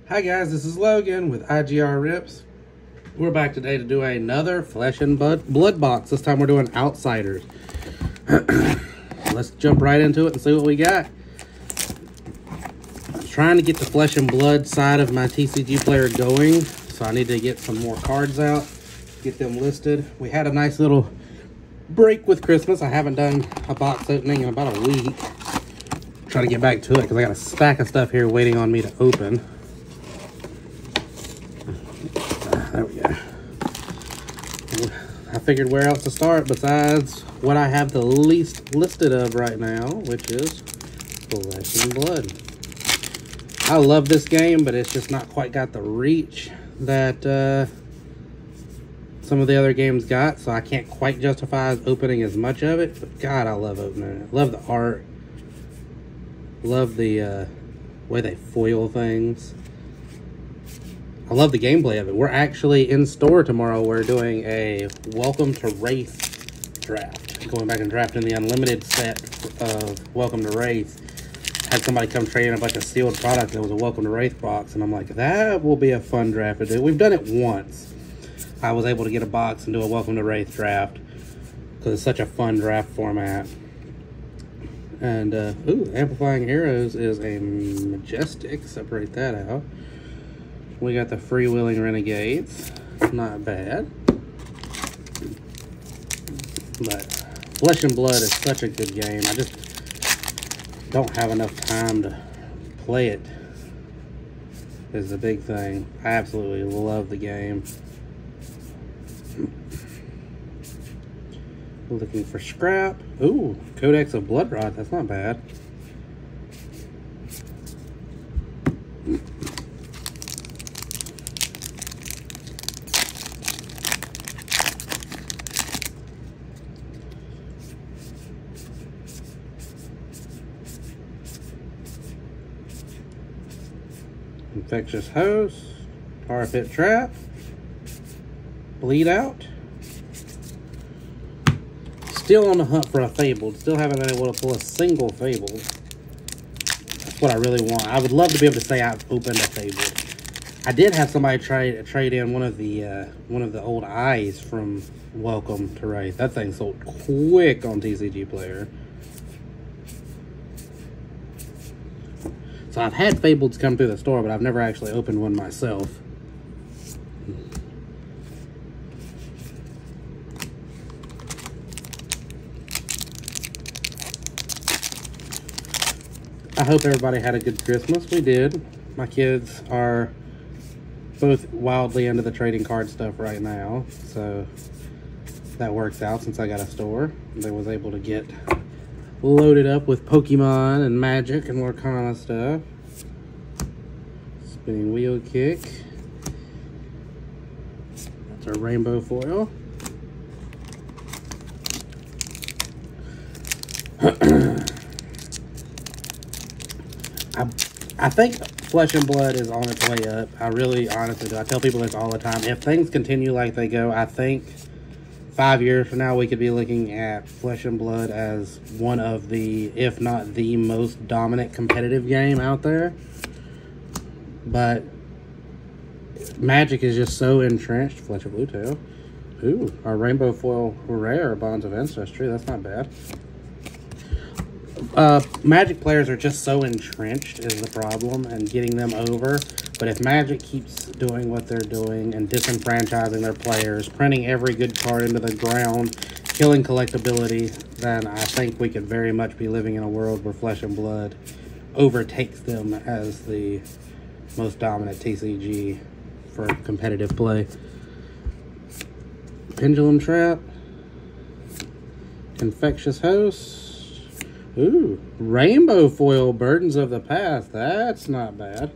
Hi guys, this is Logan with IGR Rips. We're back today to do another Flesh and Blood box. This time we're doing Outsiders. Let's jump right into it and see what we got. I'm trying to get the Flesh and Blood side of my TCG player going, so I need to get some more cards out, get them listed. We had a nice little break with Christmas. I haven't done a box opening in about a week. Try to get back to it because I got a stack of stuff here waiting on me to open. There we go. I figured where else to start besides what I have the least listed of right now, which is Flesh and Blood. I love this game, but it's just not quite got the reach that some of the other games got, so I can't quite justify opening as much of it. But God, I love opening it. Love the art. Love the way they foil things. I love the gameplay of it. We're actually in store tomorrow. We're doing a Welcome to Wraith draft. Going back and drafting the unlimited set of Welcome to Wraith. Had somebody come trade in a bunch of sealed product. There was a Welcome to Wraith box, and I'm like, that will be a fun draft to do. We've done it once. I was able to get a box and do a Welcome to Wraith draft because it's such a fun draft format. And, ooh, Amplifying Arrows is a Majestic. Separate that out. We got the Freewheeling Renegades. Not bad. But Flesh and Blood is such a good game. I just don't have enough time to play it. Is the big thing. I absolutely love the game. Looking for scrap. Ooh, Codex of Bloodrot. That's not bad. Infectious Host, Tar Pit Trap, Bleed Out. Still on the hunt for a Fabled. Still haven't been able to pull a single Fabled. That's what I really want. I would love to be able to say I've opened a Fabled. I did have somebody trade in one of the old eyes from Welcome to Wraith. That thing sold quick on TCG Player. So I've had Fableds come through the store, but I've never actually opened one myself. I hope everybody had a good Christmas. We did. My kids are both wildly into the trading card stuff right now, so that works out since I got a store. They was able to get loaded up with Pokemon and Magic and more kind of stuff. Spinning Wheel Kick. That's our rainbow foil. I think Flesh and Blood is on its way up. I really honestly do. I tell people this all the time. If things continue like they go, I think 5 years from now, we could be looking at Flesh and Blood as one of the, if not the most dominant competitive game out there. But Magic is just so entrenched. Flesh of Bluetail. Ooh, our Rainbow Foil Rare Bonds of Ancestry. That's not bad. Magic players are just so entrenched is the problem, and getting them over. But if Magic keeps doing what they're doing and disenfranchising their players, printing every good card into the ground, killing collectability, then I think we could very much be living in a world where Flesh and Blood overtakes them as the most dominant TCG for competitive play. Pendulum Trap. Infectious Host. Ooh, Rainbow Foil Burdens of the Past. That's not bad.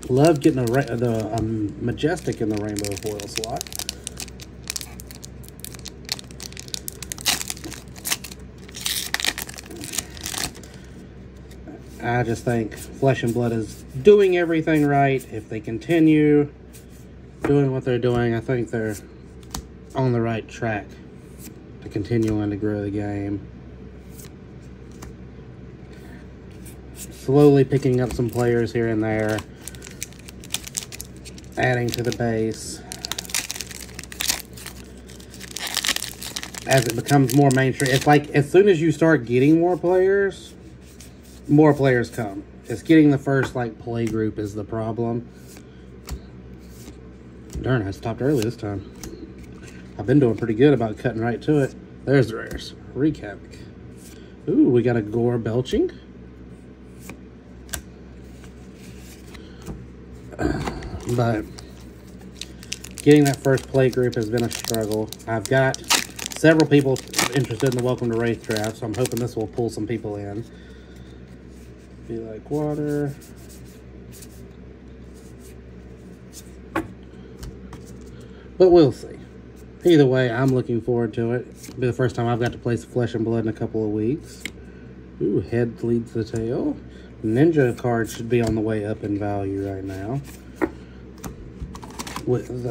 Love getting the Majestic in the Rainbow Foil slot. I just think Flesh and Blood is doing everything right. If they continue doing what they're doing, I think they're on the right track to continuing to grow the game. slowly picking up some players here and there, adding to the base. As it becomes more mainstream, it's like as soon as you start getting more players come. It's getting the first like play group is the problem. Darn, I stopped early this time. I've been doing pretty good about cutting right to it. There's the rares. Recap. Ooh, we got a Gore belching. But getting that first play group has been a struggle. I've got several people interested in the Welcome to Wraith draft, so I'm hoping this will pull some people in. Be like water. But we'll see. Either way, I'm looking forward to it. It'll be the first time I've got to play some Flesh and Blood in a couple of weeks. Ooh, head leads the tail. Ninja cards should be on the way up in value right now. With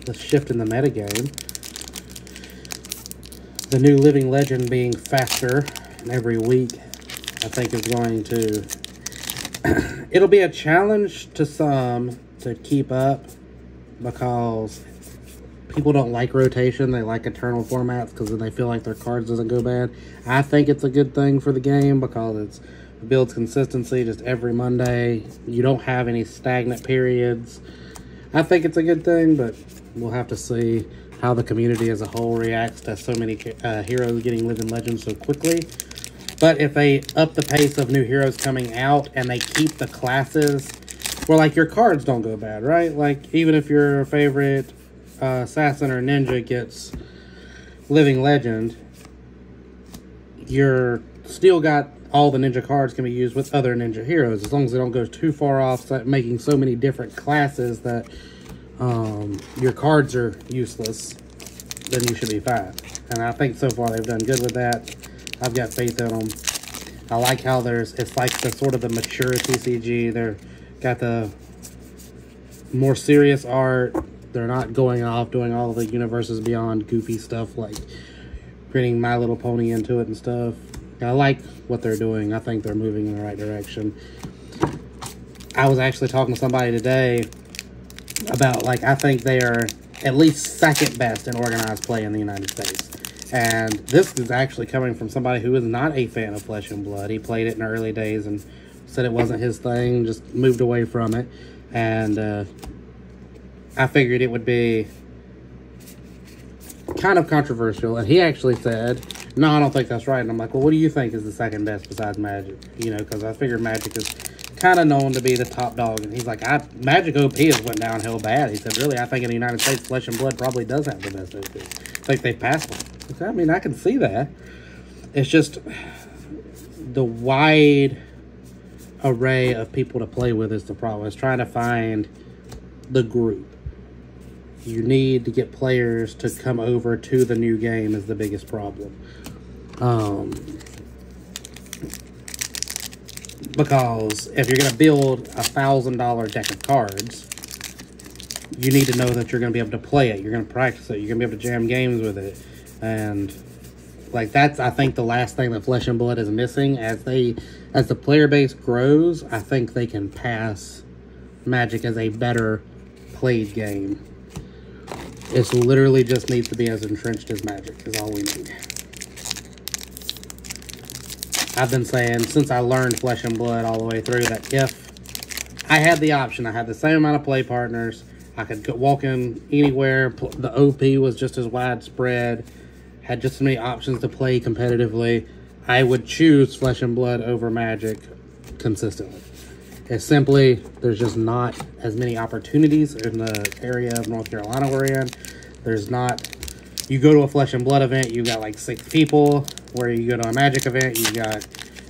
the shift in the metagame. The new Living Legend being faster every week, I think is going to... It'll be a challenge to some to keep up because people don't like rotation. They like eternal formats because then they feel like their cards doesn't go bad. I think it's a good thing for the game because it builds consistency just every Monday. You don't have any stagnant periods. I think it's a good thing, but we'll have to see how the community as a whole reacts to so many heroes getting Living Legends so quickly. But if they up the pace of new heroes coming out and they keep the classes where, like, your cards don't go bad, right? Like, even if your favorite assassin or ninja gets Living Legend, you're still got all the ninja cards can be used with other ninja heroes as long as they don't go too far off, making so many different classes that your cards are useless. Then you should be fine. And I think so far they've done good with that. I've got faith in them. I like how it's like the sort of the mature TCG. They're got the more serious art. They're not going off doing all the Universes Beyond goofy stuff like bringing My Little Pony into it and stuff. I like what they're doing. I think they're moving in the right direction. I was actually talking to somebody today about, like, I think they are at least second best in organized play in the United States. And this is actually coming from somebody who is not a fan of Flesh and Blood. He played it in the early days and said it wasn't his thing, just moved away from it. And I figured it would be kind of controversial. And he actually said, no, I don't think that's right. And I'm like, well, what do you think is the second best besides Magic? You know, because I figured Magic is kind of known to be the top dog. And he's like, Magic OP has went downhill bad. He said, really, I think in the United States, Flesh and Blood probably does have the best OP. It's like they passed one. I mean, I can see that. It's just the wide array of people to play with is the problem. It's trying to find the group. You need to get players to come over to the new game is the biggest problem. Because if you're going to build a $1,000 deck of cards, you need to know that you're going to be able to play it. You're going to practice it. You're going to be able to jam games with it. And like that's, I think, the last thing that Flesh and Blood is missing. As the player base grows, I think they can pass Magic as a better played game. It literally just needs to be as entrenched as Magic is all we need. I've been saying since I learned Flesh and Blood all the way through that if I had the option, I had the same amount of play partners, I could walk in anywhere, the OP was just as widespread, had just as many options to play competitively, I would choose Flesh and Blood over Magic consistently. It's simply, there's just not as many opportunities in the area of North Carolina we're in. There's not, you go to a Flesh and Blood event, you got like 6 people, where you go to a Magic event, you got,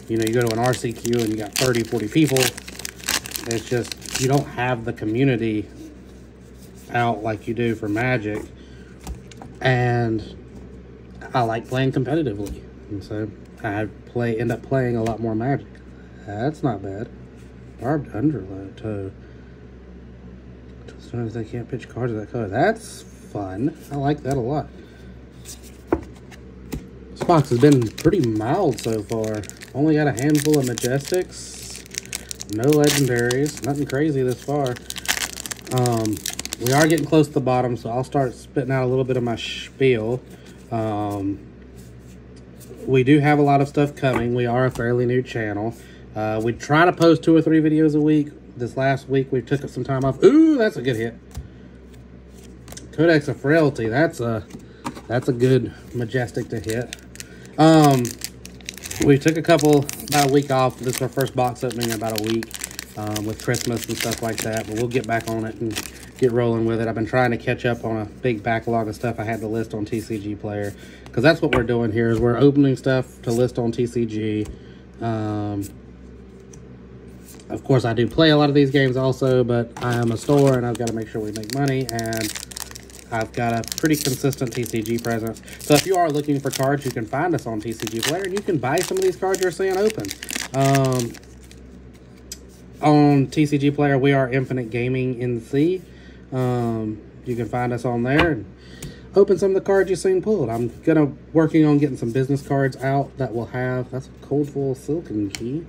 you know, you go to an RCQ and you got 30, 40 people. It's just, you don't have the community out like you do for Magic. And I like playing competitively. And so I end up playing a lot more Magic. That's not bad. Barbed Underlow toe. Sometimes they can't pitch cards of that color. That's fun. I like that a lot. This box has been pretty mild so far. Only got a handful of Majestics. No legendaries. Nothing crazy this far. We are getting close to the bottom, so I'll start spitting out a little bit of my spiel. We do have a lot of stuff coming. We are a fairly new channel. We try to post 2 or 3 videos a week. This last week, we took some time off. Ooh, that's a good hit. Codex of Frailty. That's a good Majestic to hit. We took about a week off. This is our first box opening in about a week with Christmas and stuff like that. But we'll get back on it and get rolling with it. I've been trying to catch up on a big backlog of stuff I had to list on TCG Player. Because that's what we're doing here, is we're opening stuff to list on TCG. Of course, I do play a lot of these games also, but I am a store and I've got to make sure we make money. And I've got a pretty consistent TCG presence. So if you are looking for cards, you can find us on TCG Player, and you can buy some of these cards you're seeing open. On TCG Player, we are Infinite Gaming NC. You can find us on there and open some of the cards you've seen pulled. I'm working on getting some business cards out that will have, that's a Cold Foil Silken Key.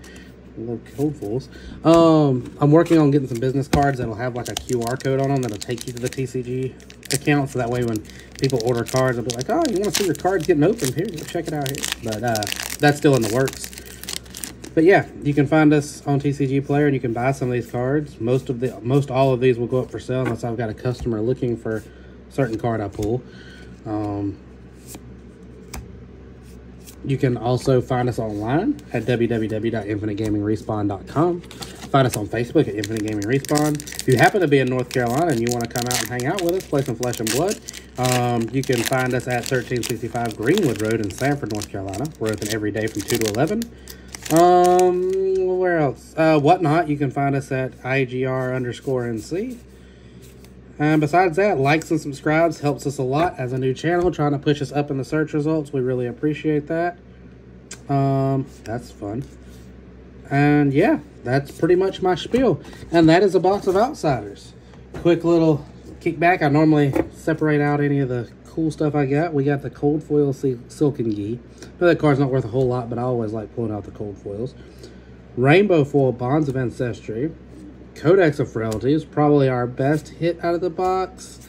I love Cold Foils. I'm working on getting some business cards that'll have like a QR code on them that'll take you to the TCG account, so that way when people order cards, they'll be like, oh, you want to see your cards getting opened? Here, go check it out here. But that's still in the works. But yeah, you can find us on TCG Player, and you can buy some of these cards. Most all of these will go up for sale unless I've got a customer looking for a certain card I pull. You can also find us online at www.infinitegamingrespawn.com. Find us on Facebook at Infinite Gaming Respawn. If you happen to be in North Carolina and you want to come out and hang out with us, play some Flesh and Blood, you can find us at 1365 Greenwood Road in Sanford, North Carolina. We're open every day from 2 to 11. Where else? Whatnot, you can find us at IGR_NC. And besides that, likes and subscribes helps us a lot as a new channel, trying to push us up in the search results. We really appreciate that. That's fun. And yeah, that's pretty much my spiel. And that is a box of Outsiders. Quick little kickback. I normally separate out any of the cool stuff I got. We got the Cold Foil Silken Key. I know that card's not worth a whole lot, but I always like pulling out the cold foils. Rainbow Foil Bonds of Ancestry. Codex of Frailty is probably our best hit out of the box.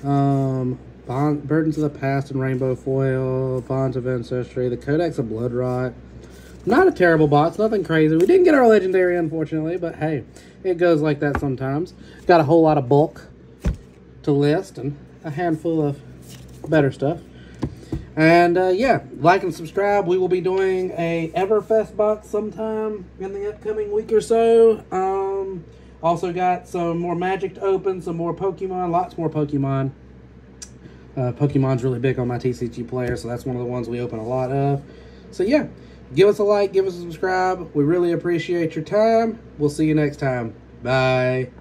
Burdens of the Past and Rainbow Foil, Bonds of Ancestry, the Codex of Bloodrot. Not a terrible box, nothing crazy. We didn't get our legendary, unfortunately, but hey, it goes like that sometimes. Got a whole lot of bulk to list and a handful of better stuff. And yeah, like and subscribe. We will be doing a Everfest box sometime in the upcoming week or so. Also got some more Magic to open, some more Pokemon, lots more Pokemon. Pokemon's really big on my TCG Player, so that's one of the ones we open a lot of. So yeah, give us a like, give us a subscribe. We really appreciate your time. We'll see you next time. Bye.